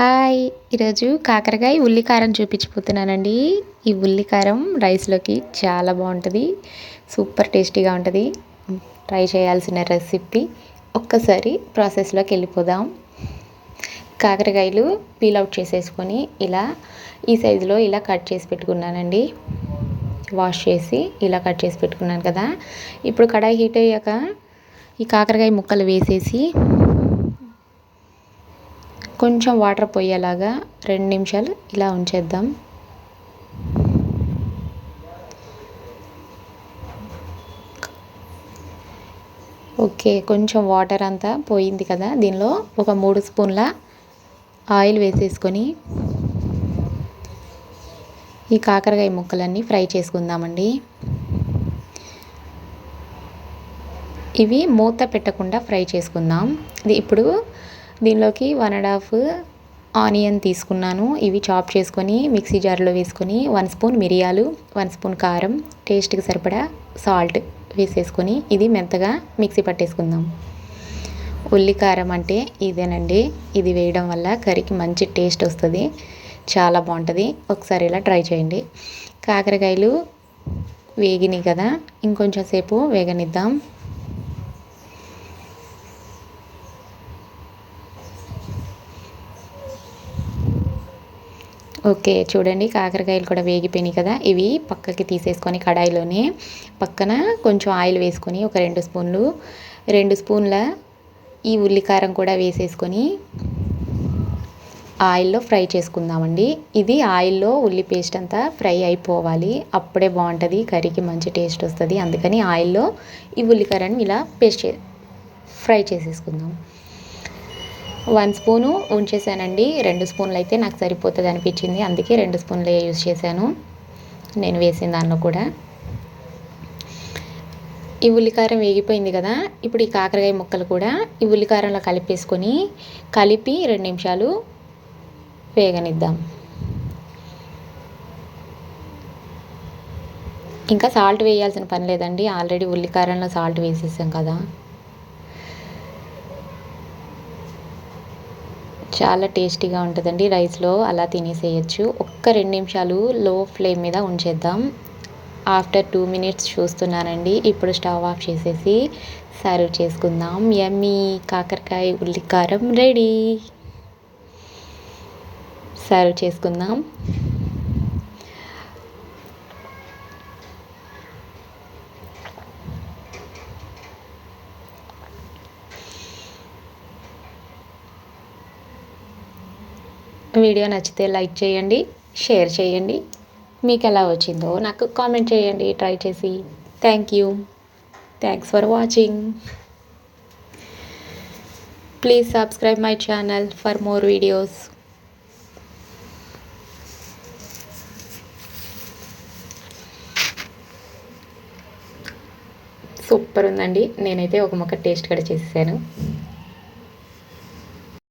Hi! ఈరోజు కాకరకాయ ఉల్లికారం చూపించబోతున్నానండి. ఈ ఉల్లికారం రైస్‌లోకి చాలా బావుంటది. సూపర్ టేస్టీగా ఉంటది. ట్రై చేయాల్సిన రెసిపీ. ఒక్కసారి ప్రాసెస్‌లోకి వెళ్ళిపోదాం. కాకరకాయలు పీల్ అవుట్ చేసేసుకొని ఇలా ఈ సైజులో ఇలా కట్ చేసి పెట్టుకున్నానండి. వాష్ చేసి ఇలా కట్ చేసి పెట్టుకున్నాను కదా! ఇప్పుడు కడాయి హీట్ అయ్యాక ఈ కాకరకాయ ముక్కలు వేసేసి కొంచెం వాటర్ పోయేలాగా 2 నిమిషాలు ఇలా ఉంచేద్దాం. ఓకే, కొంచెం వాటర్ అంతా పోయింది కదా, దీనిలో ఒక 3 స్పూన్ల ఆయిల్ వేసేసుకొని ఈ కాకరకాయ ముక్కలన్నీ ఫ్రై చేసుకుందామండి. ఇవి మూత పెట్టకుండా ఫ్రై చేసుకుందాం. ఇప్పుడు దీనిలోకి 1.5 ఆనియన్ తీసుకున్నాను. ఇవి చాప్ చేసుకొని మిక్సీ జార్లో వేసుకొని 1 స్పూన్ మిరియాలు, 1 స్పూన్ కారం, టేస్ట్కి సరిపడా సాల్ట్ వేసేసుకొని ఇది మెత్తగా మిక్సీ పట్టేసుకుందాం. ఉల్లికారం అంటే ఇదేనండి. ఇది వేయడం వల్ల కర్రీకి మంచి టేస్ట్ వస్తుంది, చాలా బాగుంటుంది. ఒకసారి ఇలా ట్రై చేయండి. కాకరకాయలు వేగినాయి కదా, ఇంకొంచెం సేపు వేగనిద్దాం. ఓకే, చూడండి కాకరకాయలు కూడా వేగిపోయినాయి కదా. ఇవి పక్కకి తీసేసుకొని కడాయిలోనే పక్కన కొంచెం ఆయిల్ వేసుకొని ఒక 2 స్పూన్ల ఈ ఉల్లికారం కూడా వేసేసుకొని ఆయిల్లో ఫ్రై చేసుకుందామండి. ఇది ఆయిల్లో ఉల్లి పేస్ట్ అంతా ఫ్రై అయిపోవాలి, అప్పుడే బాగుంటుంది, కర్రీకి మంచి టేస్ట్ వస్తుంది. అందుకని ఆయిల్లో ఈ ఉల్లికారాన్ని ఇలా ఫ్రై చేసేసుకుందాం. 1 స్పూను ఉంచేసానండి. 2 స్పూన్లు అయితే నాకు సరిపోతుంది అనిపించింది, అందుకే 2 స్పూన్లే యూజ్ చేశాను నేను వేసిన దానిలో కూడా. ఈ ఉల్లికారం వేగిపోయింది కదా, ఇప్పుడు ఈ కాకరకాయ ముక్కలు కూడా ఈ ఉల్లికారంలో కలిపి 2 నిమిషాలు వేగనిద్దాం. ఇంకా సాల్ట్ వేయాల్సిన పని లేదండి, ఆల్రెడీ ఉల్లికారంలో సాల్ట్ వేసేసాం కదా. చాలా టేస్టీగా ఉంటుందండి, రైస్లో అలా తినేసేయచ్చు. ఒక్క 2 నిమిషాలు లో ఫ్లేమ్ మీద ఉంచేద్దాం. ఆఫ్టర్ 2 మినిట్స్ చూస్తున్నానండి. ఇప్పుడు స్టవ్ ఆఫ్ చేసేసి సర్వ్ చేసుకుందాం. యమ్మీ కాకరకాయ ఉల్లికారం రెడీ. సర్వ్ చేసుకుందాం. వీడియో నచ్చితే లైక్ చేయండి, షేర్ చేయండి. మీకు ఎలా వచ్చిందో నాకు కామెంట్ చేయండి ట్రై చేసి. Thanks for watching. Please subscribe my channel for more videos. Super ఉందండి. నేనైతే ఒక ముక్క టేస్ట్ కూడా చేసేసాను.